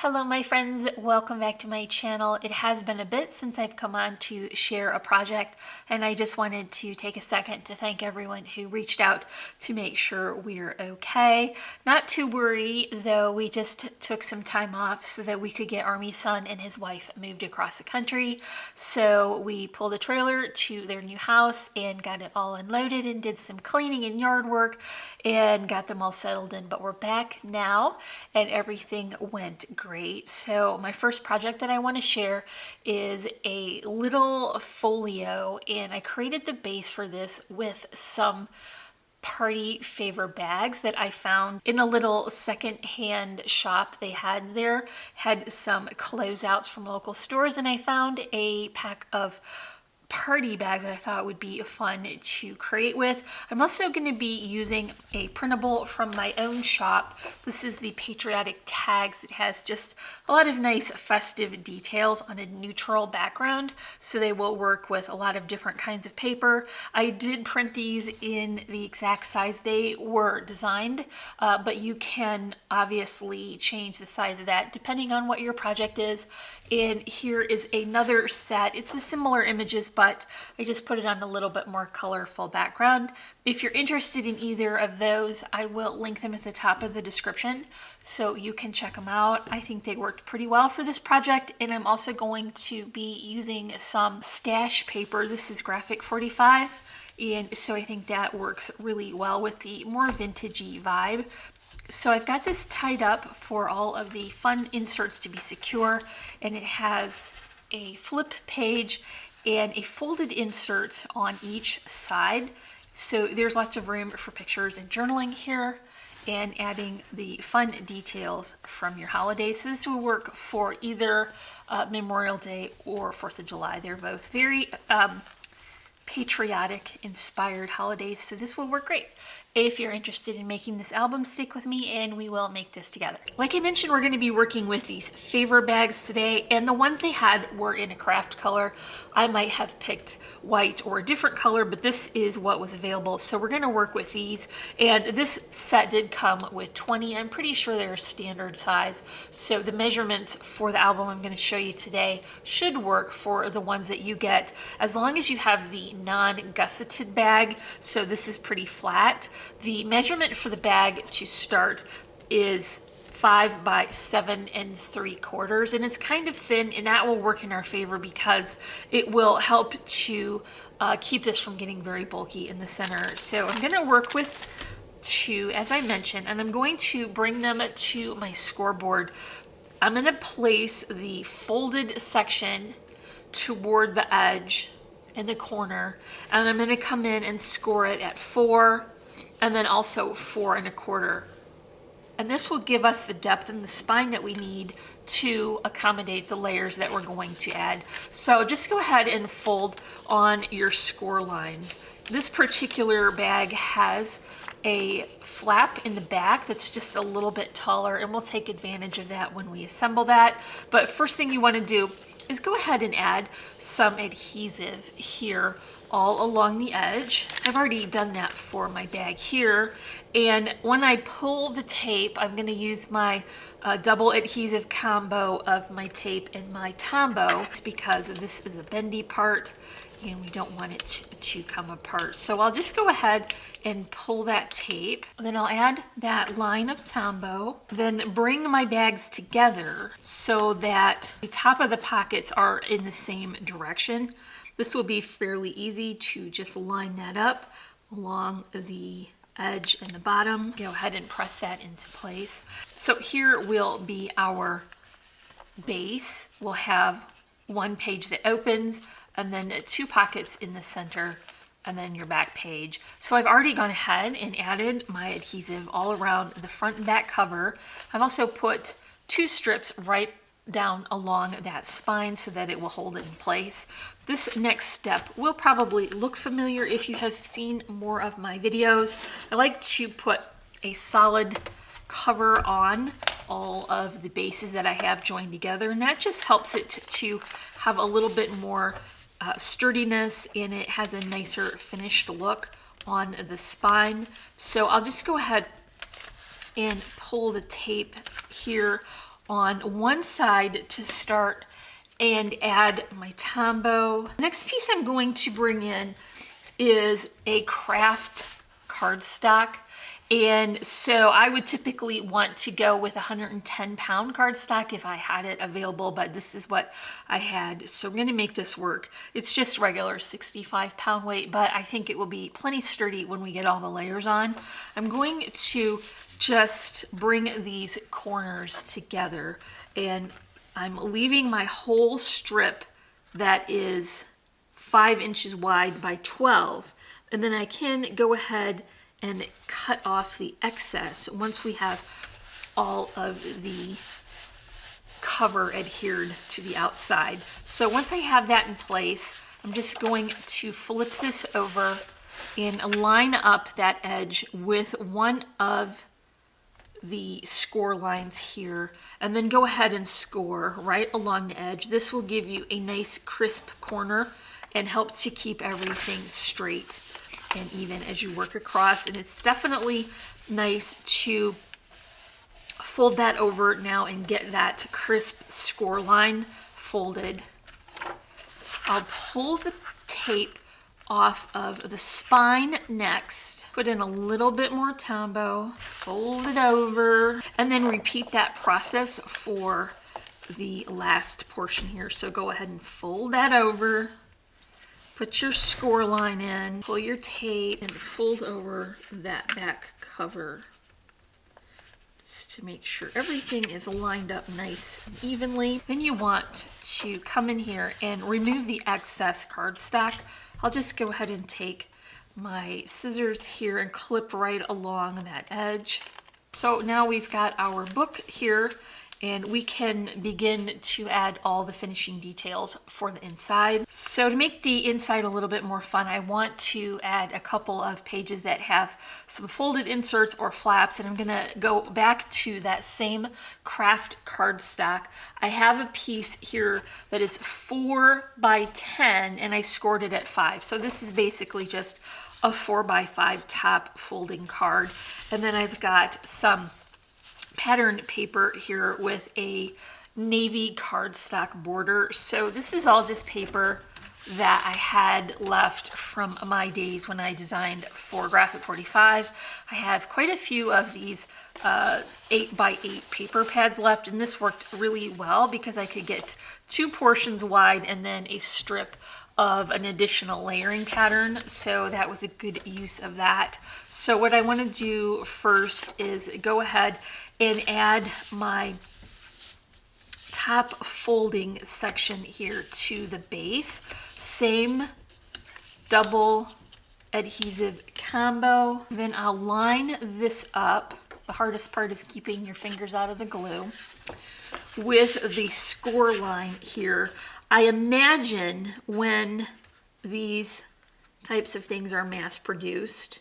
Hello my friends, welcome back to my channel. It has been a bit since I've come on to share a project, and I just wanted to take a second to thank everyone who reached out to make sure we're okay. Not to worry though, we just took some time off so that we could get Army son and his wife moved across the country. So we pulled a trailer to their new house and got it all unloaded and did some cleaning and yard work and got them all settled in. But we're back now and everything went great. So my first project that I want to share is a little folio, and I created the base for this with some party favor bags that I found in a little secondhand shop they had there. Had some closeouts from local stores, and I found a pack of party bags that I thought would be fun to create with. I'm also going to be using a printable from my own shop. This is the Patriotic Tags. It has just a lot of nice festive details on a neutral background, so they will work with a lot of different kinds of paper. I did print these in the exact size they were designed, but you can obviously change the size of that depending on what your project is. And here is another set. It's the similar images, but I just put it on a little bit more colorful background. If you're interested in either of those, I will link them at the top of the description so you can check them out. I think they worked pretty well for this project, and I'm also going to be using some stash paper. This is Graphic 45, and so I think that works really well with the more vintagey vibe. So I've got this tied up for all of the fun inserts to be secure, and it has a flip page and a folded insert on each side. So there's lots of room for pictures and journaling here, and adding the fun details from your holidays. So this will work for either Memorial Day or 4th of July. They're both very patriotic inspired holidays, so this will work great. If you're interested in making this album, stick with me and we will make this together. Like I mentioned, we're going to be working with these favor bags today, and the ones they had were in a craft color. I might have picked white or a different color, but this is what was available, so we're going to work with these. And this set did come with 20. I'm pretty sure they're standard size, so the measurements for the album I'm going to show you today should work for the ones that you get, as long as you have the non-gusseted bag. So this is pretty flat. The measurement for the bag to start is 5 by 7 3/4, and it's kind of thin, and that will work in our favor because it will help to keep this from getting very bulky in the center. So I'm going to work with 2, as I mentioned, and I'm going to bring them to my scoreboard. I'm going to place the folded section toward the edge in the corner, and I'm going to come in and score it at 4, and then also 4 1/4. And this will give us the depth and the spine that we need to accommodate the layers that we're going to add. So just go ahead and fold on your score lines. This particular bag has a flap in the back that's just a little bit taller, and we'll take advantage of that when we assemble that. But first thing you want to do is go ahead and add some adhesive here all along the edge. I've already done that for my bag here, and when I pull the tape, I'm going to use my double adhesive combo of my tape and my Tombow, because this is a bendy part and we don't want it to come apart. So I'll just go ahead and pull that tape, then I'll add that line of Tombow, then bring my bags together so that the top of the pockets are in the same direction. This will be fairly easy to just line that up along the edge and the bottom. Go ahead and press that into place. So here will be our base. We'll have one page that opens, and then 2 pockets in the center, and then your back page. So I've already gone ahead and added my adhesive all around the front and back cover. I've also put 2 strips right down along that spine so that it will hold it in place. This next step will probably look familiar if you have seen more of my videos. I like to put a solid cover on all of the bases that I have joined together, and that just helps it to have a little bit more sturdiness, and it has a nicer finished look on the spine. So I'll just go ahead and pull the tape here on one side to start and add my Tombow. Next piece I'm going to bring in is a craft cardstock. And so I would typically want to go with 110-pound cardstock if I had it available, but this is what I had. So I'm going to make this work. It's just regular 65-pound weight, but I think it will be plenty sturdy when we get all the layers on. I'm going to just bring these corners together, and I'm leaving my whole strip that is 5 inches wide by 12, and then I can go ahead and cut off the excess once we have all of the cover adhered to the outside. So once I have that in place, I'm just going to flip this over and line up that edge with one of the score lines here, and then go ahead and score right along the edge. This will give you a nice crisp corner and help to keep everything straight and even as you work across. And it's definitely nice to fold that over now and get that crisp score line folded. I'll pull the tape off of the spine next, put in a little bit more Tombow, fold it over, and then repeat that process for the last portion here. So go ahead and fold that over, put your score line in, pull your tape, and fold over that back cover just to make sure everything is lined up nice and evenly. Then you want to come in here and remove the excess cardstock. I'll just go ahead and take my scissors here and clip right along that edge. So now we've got our book here, and we can begin to add all the finishing details for the inside. So to make the inside a little bit more fun, I want to add a couple of pages that have some folded inserts or flaps, and I'm gonna go back to that same craft cardstock. I have a piece here that is 4 by 10, and I scored it at 5. So this is basically just a 4 by 5 top folding card. And then I've got some pattern paper here with a navy cardstock border. So this is all just paper that I had left from my days when I designed for Graphic 45. I have quite a few of these 8 by 8 paper pads left, and this worked really well because I could get 2 portions wide and then a strip of an additional layering pattern. So that was a good use of that. So what I want to do first is go ahead and add my top folding section here to the base. Same double adhesive combo. Then I'll line this up. The hardest part is keeping your fingers out of the glue. With the score line here. I imagine when these types of things are mass produced,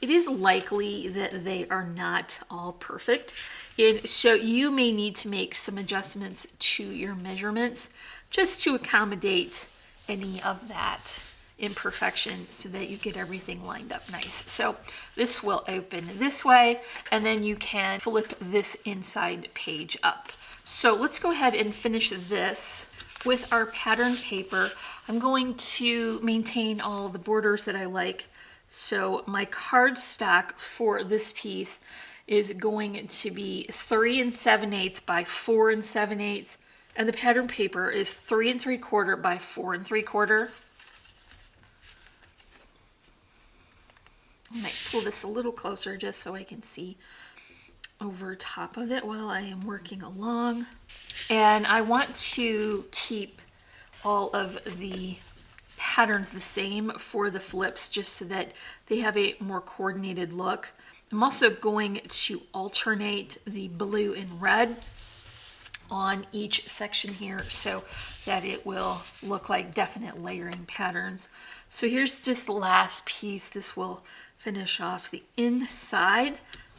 it is likely that they are not all perfect. And so you may need to make some adjustments to your measurements just to accommodate any of that imperfection so that you get everything lined up nice. So this will open this way, and then you can flip this inside page up. So let's go ahead and finish this with our pattern paper. I'm going to maintain all the borders that I like. So my cardstock for this piece is going to be 3 7/8 by 4 7/8, and the pattern paper is 3 3/4 by 4 3/4. I might pull this a little closer just so I can see over top of it while I am working along. And I want to keep all of the patterns the same for the flips just so that they have a more coordinated look. I'm also going to alternate the blue and red on each section here so that it will look like definite layering patterns. So here's just the last piece. This will finish off the inside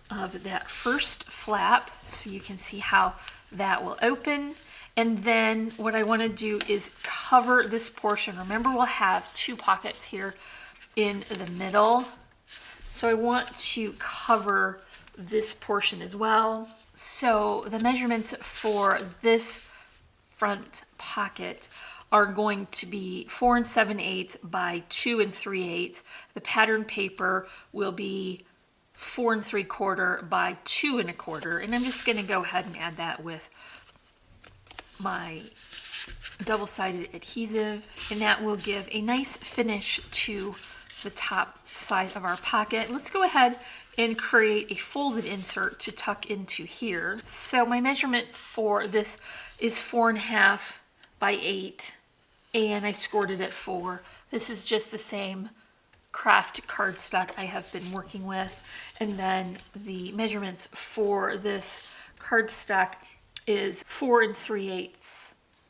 of that first flap so you can see how that will open. And then what I want to do is cover this portion. Remember, we'll have 2 pockets here in the middle. So I want to cover this portion as well. So the measurements for this front pocket are going to be 4 7/8 by 2 3/8. The pattern paper will be 4 3/4 by 2 1/4. And I'm just going to go ahead and add that with my double-sided adhesive, and that will give a nice finish to the top side of our pocket. Let's go ahead and create a folded insert to tuck into here. So my measurement for this is 4 1/2 by 8, and I scored it at 4. This is just the same craft cardstock I have been working with. And then the measurements for this cardstock is 4 3/8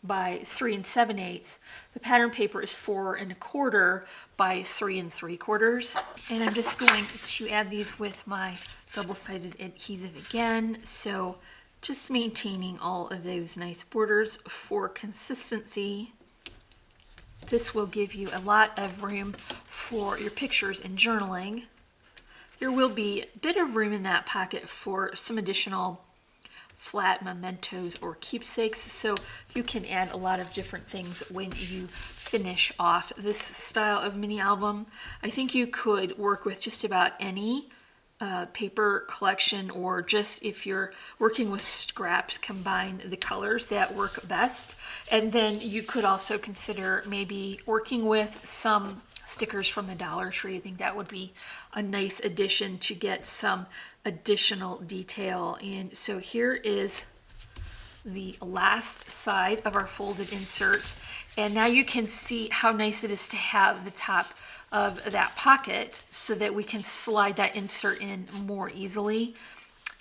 by 3 7/8. The pattern paper is 4 1/4 by 3 3/4. And I'm just going to add these with my double-sided adhesive again. So just maintaining all of those nice borders for consistency. This will give you a lot of room for your pictures and journaling. There will be a bit of room in that pocket for some additional flat mementos or keepsakes, so you can add a lot of different things when you finish off this style of mini album. I think you could work with just about any paper collection, or just if you're working with scraps, combine the colors that work best. And then you could also consider maybe working with some stickers from the Dollar Tree. I think that would be a nice addition to get some additional detail in. So here is the last side of our folded insert, and now you can see how nice it is to have the top of that pocket so that we can slide that insert in more easily,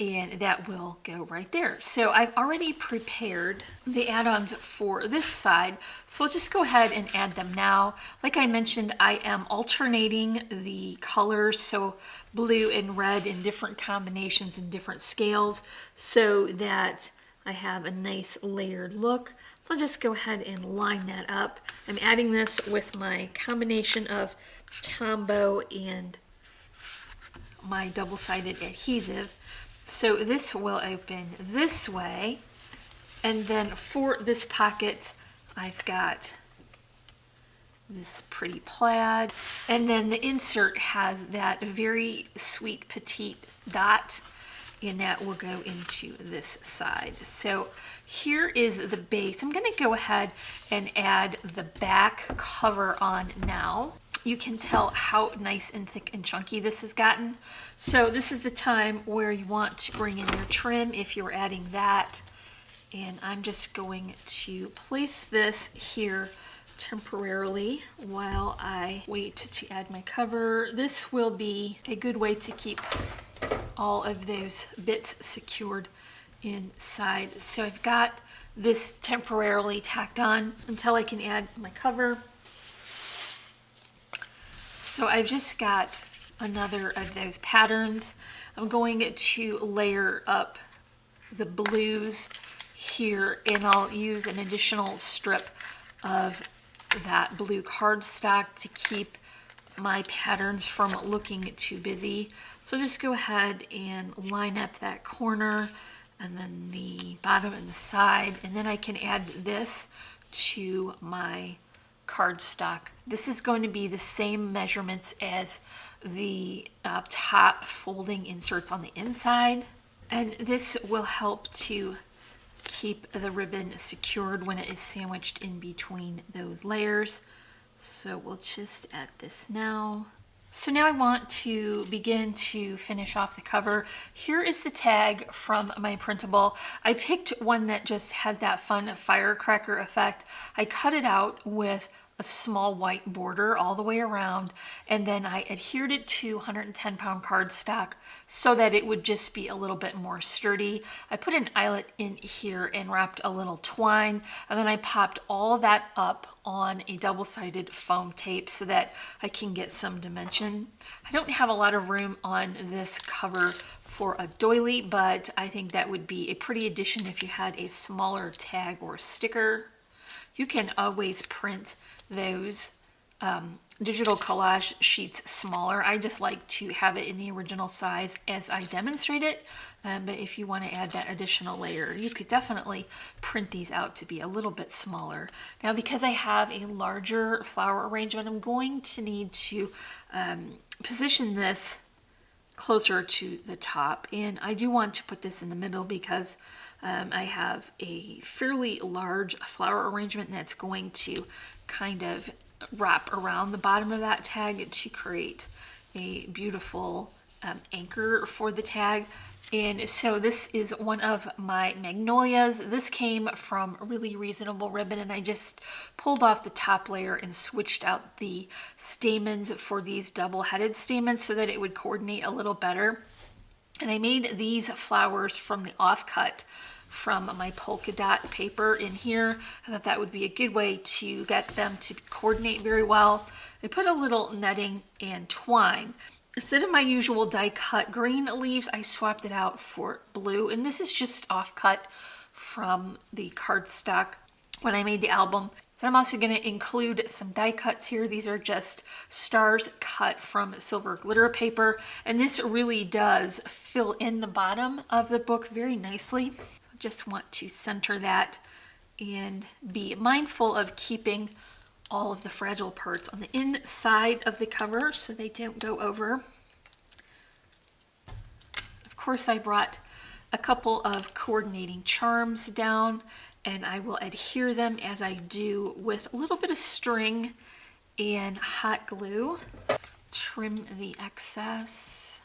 and that will go right there. So I've already prepared the add-ons for this side, so I'll just go ahead and add them now. Like I mentioned, I am alternating the colors, so blue and red in different combinations and different scales, so that I have a nice layered look. I'll just go ahead and line that up. I'm adding this with my combination of Tombow and my double-sided adhesive. So this will open this way, and then for this pocket I've got this pretty plaid, and then the insert has that very sweet petite dot, and that will go into this side. So here is the base. I'm going to go ahead and add the back cover on now. You can tell how nice and thick and chunky this has gotten. So this is the time where you want to bring in your trim if you're adding that. And I'm just going to place this here temporarily while I wait to add my cover. This will be a good way to keep all of those bits secured inside. So I've got this temporarily tacked on until I can add my cover. So I've just got another of those patterns. I'm going to layer up the blues here, and I'll use an additional strip of that blue cardstock to keep my patterns from looking too busy. So just go ahead and line up that corner, and then the bottom and the side, and then I can add this to my cardstock. This is going to be the same measurements as the top folding inserts on the inside, and this will help to keep the ribbon secured when it is sandwiched in between those layers. So we'll just add this now. So now I want to begin to finish off the cover. Here is the tag from my printable. I picked one that just had that fun firecracker effect. I cut it out with a small white border all the way around, and then I adhered it to 110-pound cardstock so that it would just be a little bit more sturdy. I put an eyelet in here and wrapped a little twine, and then I popped all that up on a double-sided foam tape so that I can get some dimension. I don't have a lot of room on this cover for a doily, but I think that would be a pretty addition if you had a smaller tag or sticker. You can always print those digital collage sheets smaller. I just like to have it in the original size as I demonstrate it. But if you want to add that additional layer, you could definitely print these out to be a little bit smaller. Now, because I have a larger flower arrangement, I'm going to need to position this closer to the top, and I do want to put this in the middle because I have a fairly large flower arrangement that's going to kind of wrap around the bottom of that tag to create a beautiful anchor for the tag. And so this is one of my magnolias. This came from really reasonable ribbon, and I just pulled off the top layer and switched out the stamens for these double-headed stamens so that it would coordinate a little better. And I made these flowers from the offcut from my polka dot paper in here. I thought that would be a good way to get them to coordinate very well. I put a little netting and twine. Instead of my usual die cut green leaves, I swapped it out for blue, and this is just offcut from the cardstock when I made the album. So I'm also going to include some die cuts here. These are just stars cut from silver glitter paper, and this really does fill in the bottom of the book very nicely. Just want to center that and be mindful of keeping all of the fragile parts on the inside of the cover so they don't go over. Of course, I brought a couple of coordinating charms down, and I will adhere them as I do with a little bit of string and hot glue. Trim the excess.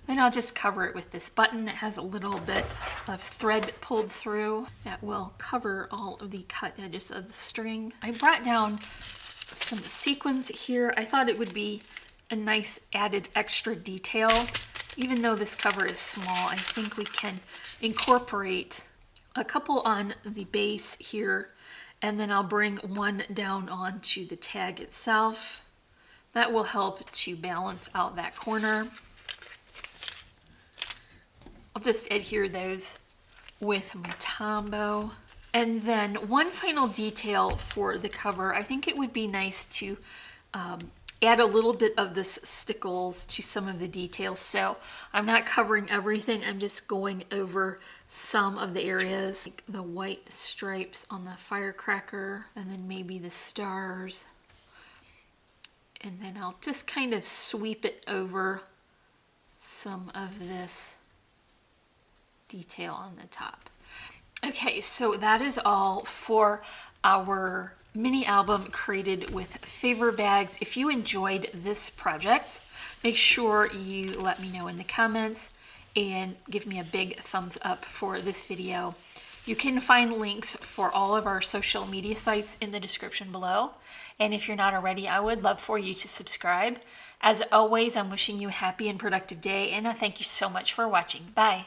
Then I'll just cover it with this button that has a little bit of thread pulled through that will cover all of the cut edges of the string. I brought down some sequins here. I thought it would be a nice added extra detail. Even though this cover is small, I think we can incorporate a couple on the base here, and then I'll bring one down onto the tag itself. That will help to balance out that corner. I'll just adhere those with my Tombow. And then one final detail for the cover, I think it would be nice to add a little bit of this stickles to some of the details. So I'm not covering everything, I'm just going over some of the areas, like the white stripes on the firecracker, and then maybe the stars. And then I'll just kind of sweep it over some of this detail on the top. Okay, so that is all for our mini album created with favor bags. If you enjoyed this project, make sure you let me know in the comments and give me a big thumbs up for this video. You can find links for all of our social media sites in the description below. And if you're not already, I would love for you to subscribe. As always, I'm wishing you a happy and productive day, and I thank you so much for watching. Bye.